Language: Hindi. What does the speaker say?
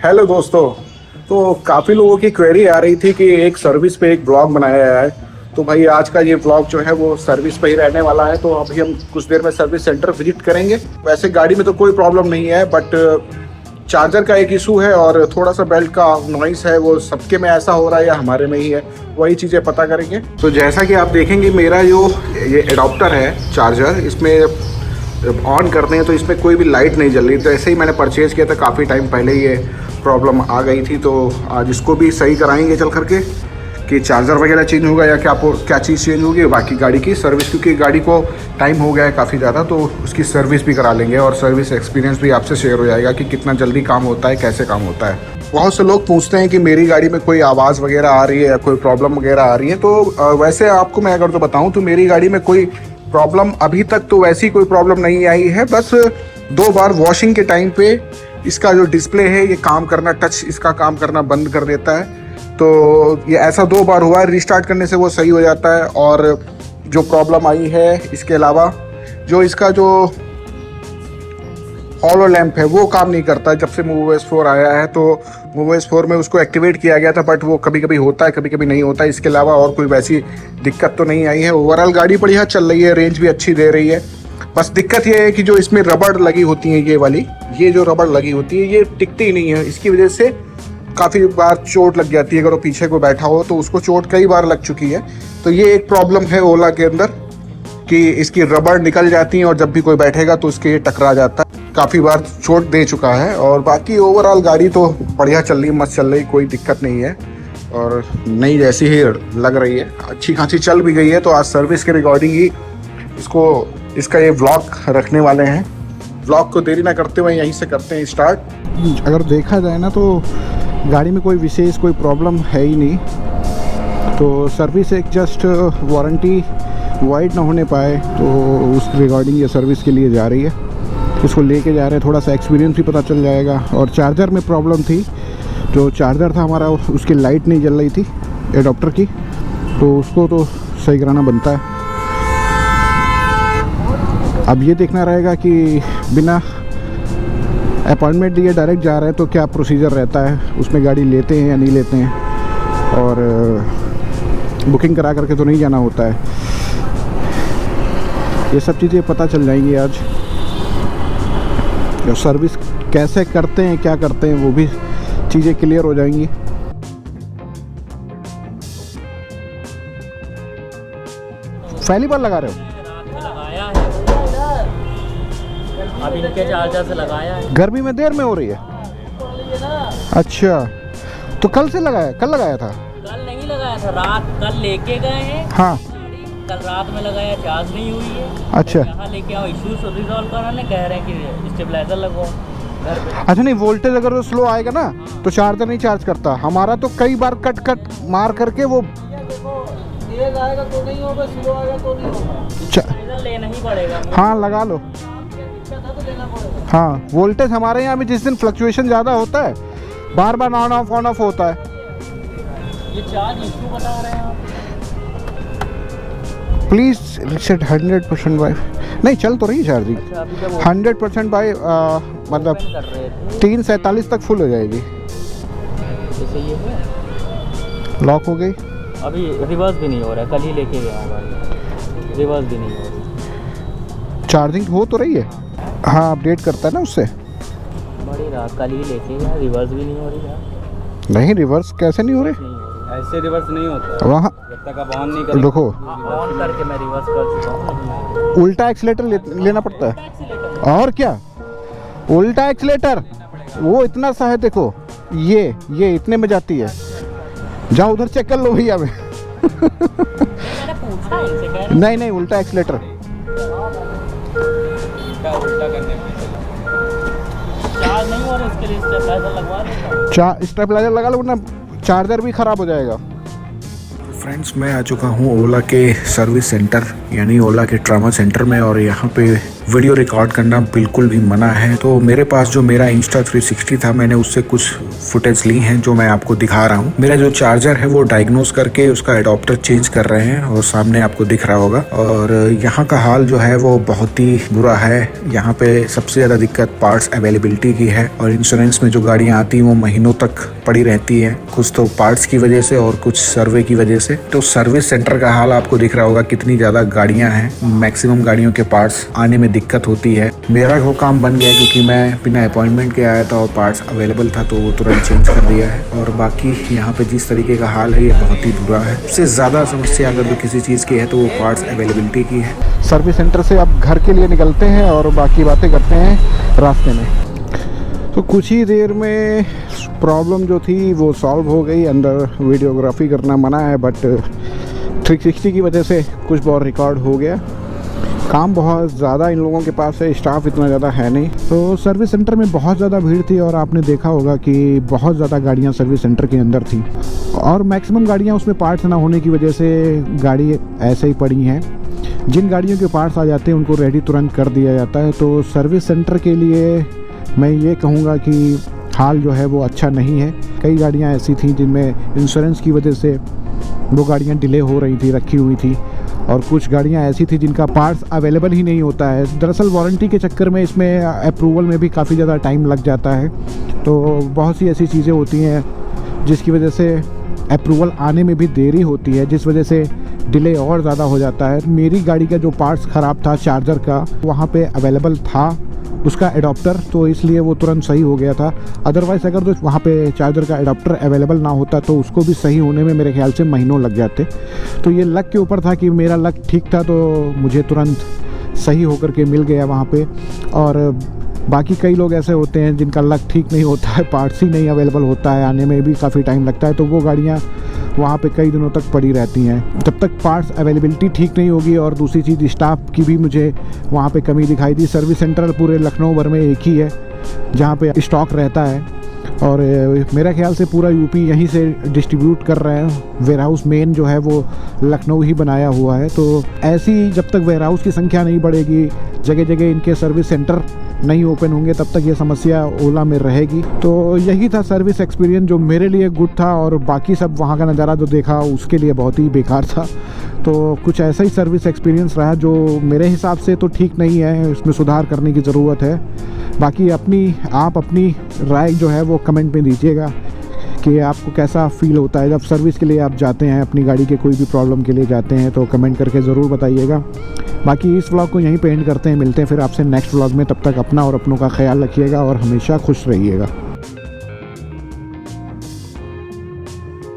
हेलो दोस्तों। तो काफ़ी लोगों की क्वेरी आ रही थी कि एक सर्विस पे एक ब्लॉग बनाया है। तो भाई आज का ये ब्लॉग जो है वो सर्विस पे ही रहने वाला है। तो अभी हम कुछ देर में सर्विस सेंटर विजिट करेंगे। वैसे गाड़ी में तो कोई प्रॉब्लम नहीं है, बट चार्जर का एक इशू है और थोड़ा सा बेल्ट का नॉइस है। वो सबके में ऐसा हो रहा है या हमारे में ही है, वही चीज़ें पता करेंगे। तो जैसा कि आप देखेंगे, मेरा जो ये एडाप्टर है चार्जर, इसमें ऑन करते हैं तो इसमें कोई भी लाइट नहीं जल रही। तो ऐसे ही मैंने परचेज़ किया था, काफ़ी टाइम पहले ये प्रॉब्लम आ गई थी। तो आज इसको भी सही कराएंगे चल करके कि चार्जर वगैरह चेंज होगा या क्या चीज़ चेंज होगी। बाकी गाड़ी की सर्विस, क्योंकि गाड़ी को टाइम हो गया है काफ़ी ज़्यादा, तो उसकी सर्विस भी करा लेंगे और सर्विस एक्सपीरियंस भी आपसे शेयर हो जाएगा कि कितना जल्दी काम होता है, कैसे काम होता है। बहुत से लोग पूछते हैं कि मेरी गाड़ी में कोई आवाज़ वगैरह आ रही है या कोई प्रॉब्लम वगैरह आ रही है। तो वैसे आपको मैं अगर तो बताऊँ तो मेरी गाड़ी में कोई प्रॉब्लम अभी तक तो वैसी कोई प्रॉब्लम नहीं आई है। बस 2 बार वॉशिंग के टाइम पे इसका जो डिस्प्ले है ये काम करना, टच इसका काम करना बंद कर देता है। तो ये ऐसा 2 बार हुआ है। रिस्टार्ट करने से वो सही हो जाता है। और जो प्रॉब्लम आई है इसके अलावा, जो इसका जो हॉलो लैंप है वो काम नहीं करता है। जब से MoveOS 4 आया है तो MoveOS 4 में उसको एक्टिवेट किया गया था, बट वो कभी कभी होता है, कभी कभी नहीं होता है। इसके अलावा और कोई वैसी दिक्कत तो नहीं आई है। ओवरऑल गाड़ी बढ़िया चल रही है, रेंज भी अच्छी दे रही है। बस दिक्कत ये है कि जो इसमें रबड़ लगी होती है, ये जो रबड़ लगी होती है ये टिकती नहीं है। इसकी वजह से काफ़ी बार चोट लग जाती है। अगर वो पीछे को बैठा हो तो उसको चोट कई बार लग चुकी है। तो ये एक प्रॉब्लम है ओला के अंदर कि इसकी रबड़ निकल जाती है और जब भी कोई बैठेगा तो उसके ये टकरा जाता है। काफ़ी बार चोट दे चुका है। और बाकी ओवरऑल गाड़ी तो बढ़िया चल रही है, मस्त चल रही, कोई दिक्कत नहीं है और नई जैसी ही लग रही है। अच्छी खासी चल भी गई है। तो आज सर्विस के रिकॉर्डिंग ही इसका ये व्लॉग रखने वाले हैं। व्लॉग को देरी ना करते हुए यहीं से करते हैं स्टार्ट। अगर देखा जाए ना तो गाड़ी में कोई विशेष कोई प्रॉब्लम है ही नहीं। तो सर्विस एक जस्ट वारंटी वाइड ना होने पाए तो उस रिगार्डिंग ये सर्विस के लिए जा रही है। इसको लेके जा रहे हैं, थोड़ा सा एक्सपीरियंस भी पता चल जाएगा। और चार्जर में प्रॉब्लम थी, जो चार्जर था हमारा उसकी लाइट नहीं जल रही थी एडाप्टर की, तो उसको तो सही कराना बनता है। अब ये देखना रहेगा कि बिना अपॉइंटमेंट दिए डायरेक्ट जा रहे हैं तो क्या प्रोसीजर रहता है, उसमें गाड़ी लेते हैं या नहीं लेते हैं। और बुकिंग करा करके तो नहीं जाना होता है। ये सब चीज़ें पता चल जाएंगी आज। जो सर्विस कैसे करते हैं, क्या करते हैं, वो भी चीज़ें क्लियर हो जाएंगी। पहली बार लगा रहे हो? लगाया है, अब इनके चार्जर से लगाया है। गर्मी में देर में हो रही है। अच्छा, तो कल से लगाया? कल लगाया था? कल नहीं लगाया था, रात कल लेके गए हैं। हाँ, कल रात में लगाया, चार्ज नहीं हुई है। अच्छा। यहाँ लेके आओ, इश्यूज रिजॉल्व कराने कह रहे हैं कि स्टेबलाइजर लगवाओ घर पे। अच्छा, नहीं वोल्टेज अगर वो स्लो आएगा ना तो चार्जर नहीं चार्ज करता। हमारा तो कई बार कट मार करके वो तेज आएगा तो नहीं होगा, स्लो आएगा तो नहीं होगा। लेना ही पड़ेगा। हाँ, लगा लो। हाँ, वोल्टेज हमारे यहाँ भी जिस दिन फ्लक्चुएशन ज़्यादा होता है, बार बार ऑन ऑफ होता है। ये चार्ज इशू बता रहे हैं आप। प्लीज़ सेट 100% बाई, नहीं चल तो रही है चार्जिंग। 100% बाई मतलब 3:47 तक फुल हो जाएगी। जैसे ये है, लॉक हो गई। अभी रिवर्स भी नहीं हो रहा है, कल ही लेके गया हूँ, रिवर्स भी नहीं हो रही। चार्जिंग हो तो रही है। हाँ, अपडेट करता है ना उससे। बड़ी रात कल ही लेके गया, रिवर्स भी नहीं हो रही है। नहीं, रिवर्स कैसे नहीं हो रहे? ऐसे रिवर्स नहीं होता वहाँ जब तक आप ऑन नहीं करें। देखो, ऑन करके मैं रिवर्स कर चुका हूँ। उल्टा एक्सीलेटर लेना पड़ता है। और क्या, उल्टा एक्सीलेटर वो इतना सा है। देखो ये इतने में जाती है। जाओ उधर चेक कर लो भैया में। मैंने पूछा इनसे, कह रहे नहीं, उल्टा एक्सीलेटर। उल्टा करने में चार्ज नहीं हो रहा, इसके लिए स्टेबलाइजर लगवा देता। स्टेबलाइजर लगा लो, वरना चार्जर भी ख़राब हो जाएगा। फ्रेंड्स, मैं आ चुका हूँ ओला के सर्विस सेंटर यानी ओला के ट्रामा सेंटर में। और यहाँ पे वीडियो रिकॉर्ड करना बिल्कुल भी मना है। तो मेरे पास जो मेरा Insta360 था, मैंने उससे कुछ फुटेज ली हैं जो मैं आपको दिखा रहा हूँ। मेरा जो चार्जर है वो डायग्नोस करके उसका एडाप्टर चेंज कर रहे हैं और सामने आपको दिख रहा होगा। और यहाँ का हाल जो है वो बहुत ही बुरा है। यहाँ पे सबसे ज़्यादा दिक्कत पार्ट्स अवेलेबिलिटी की है और इंश्योरेंस में जो गाड़ियाँ आती हैं वो महीनों तक पड़ी रहती है, कुछ तो पार्ट्स की वजह से और कुछ सर्वे की वजह से। तो सर्विस सेंटर का हाल आपको दिख रहा होगा, कितनी ज़्यादा गाड़ियाँ हैं। मैक्सिमम गाड़ियों के पार्ट्स आने में दिक्कत होती है। मेरा वो काम बन गया क्योंकि मैं बिना अपॉइंटमेंट के आया था और पार्ट्स अवेलेबल था तो वो तुरंत चेंज कर दिया है। और बाकी यहाँ पे जिस तरीके का हाल है ये बहुत ही बुरा है। सबसे ज़्यादा समस्या अगर जो किसी चीज़ की है तो वो पार्ट्स अवेलेबिलिटी की है। सर्विस सेंटर से अब घर के लिए निकलते हैं और बाकी बातें करते हैं रास्ते में। तो कुछ ही देर में प्रॉब्लम जो थी वो सॉल्व हो गई। अंदर वीडियोग्राफी करना मना है बट 360 की वजह से कुछ बहुत रिकॉर्ड हो गया। काम बहुत ज़्यादा इन लोगों के पास है, स्टाफ इतना ज़्यादा है नहीं। तो सर्विस सेंटर में बहुत ज़्यादा भीड़ थी और आपने देखा होगा कि बहुत ज़्यादा गाड़ियाँ सर्विस सेंटर के अंदर थी और मैक्सिमम गाड़ियाँ उसमें पार्ट्स ना होने की वजह से गाड़ी ऐसे ही पड़ी हैं। जिन गाड़ियों के पार्ट्स आ जाते हैं उनको रेडी तुरंत कर दिया जाता है। तो सर्विस सेंटर के लिए मैं ये कहूँगा कि हाल जो है वो अच्छा नहीं है। कई गाड़ियाँ ऐसी थी जिनमें इंश्योरेंस की वजह से वो गाड़ियाँ डिले हो रही थी, रखी हुई थी, और कुछ गाड़ियाँ ऐसी थी जिनका पार्ट्स अवेलेबल ही नहीं होता है। दरअसल वारंटी के चक्कर में इसमें अप्रूवल में भी काफ़ी ज़्यादा टाइम लग जाता है। तो बहुत सी ऐसी चीज़ें होती हैं जिसकी वजह से अप्रूवल आने में भी देरी होती है, जिस वजह से डिले और ज़्यादा हो जाता है। मेरी गाड़ी का जो पार्ट्स ख़राब था चार्जर का, वहाँ पे अवेलेबल था उसका एडाप्टर, तो इसलिए वो तुरंत सही हो गया था। अदरवाइज़ अगर तो वहाँ पे चार्जर का एडाप्टर अवेलेबल ना होता तो उसको भी सही होने में मेरे ख्याल से महीनों लग जाते। तो ये लक के ऊपर था कि मेरा लक ठीक था तो मुझे तुरंत सही होकर के मिल गया वहाँ पे। और बाकी कई लोग ऐसे होते हैं जिनका लक ठीक नहीं होता है, पार्ट्स ही नहीं अवेलेबल होता है, आने में भी काफ़ी टाइम लगता है, तो वो गाड़ियाँ वहाँ पे कई दिनों तक पड़ी रहती हैं जब तक पार्ट्स अवेलेबिलिटी ठीक नहीं होगी। और दूसरी चीज़ स्टाफ की भी मुझे वहाँ पे कमी दिखाई दी। सर्विस सेंटर पूरे लखनऊ भर में एक ही है जहाँ पे स्टॉक रहता है और मेरा ख्याल से पूरा यूपी यहीं से डिस्ट्रीब्यूट कर रहे हैं। वेयर हाउस मेन जो है वो लखनऊ ही बनाया हुआ है। तो ऐसी जब तक वेयर हाउस की संख्या नहीं बढ़ेगी, जगह जगह इनके सर्विस सेंटर नहीं ओपन होंगे, तब तक ये समस्या ओला में रहेगी। तो यही था सर्विस एक्सपीरियंस जो मेरे लिए गुड था और बाकी सब वहाँ का नज़ारा जो देखा उसके लिए बहुत ही बेकार था। तो कुछ ऐसा ही सर्विस एक्सपीरियंस रहा जो मेरे हिसाब से तो ठीक नहीं है, इसमें सुधार करने की ज़रूरत है। बाकी आप अपनी राय जो है वो कमेंट में दीजिएगा कि आपको कैसा फील होता है जब सर्विस के लिए आप जाते हैं, अपनी गाड़ी के कोई भी प्रॉब्लम के लिए जाते हैं, तो कमेंट करके ज़रूर बताइएगा। बाकी इस व्लॉग को यहीं पे एंड करते हैं, मिलते हैं फिर आपसे नेक्स्ट व्लॉग में। तब तक अपना और अपनों का ख्याल रखिएगा और हमेशा खुश रहिएगा।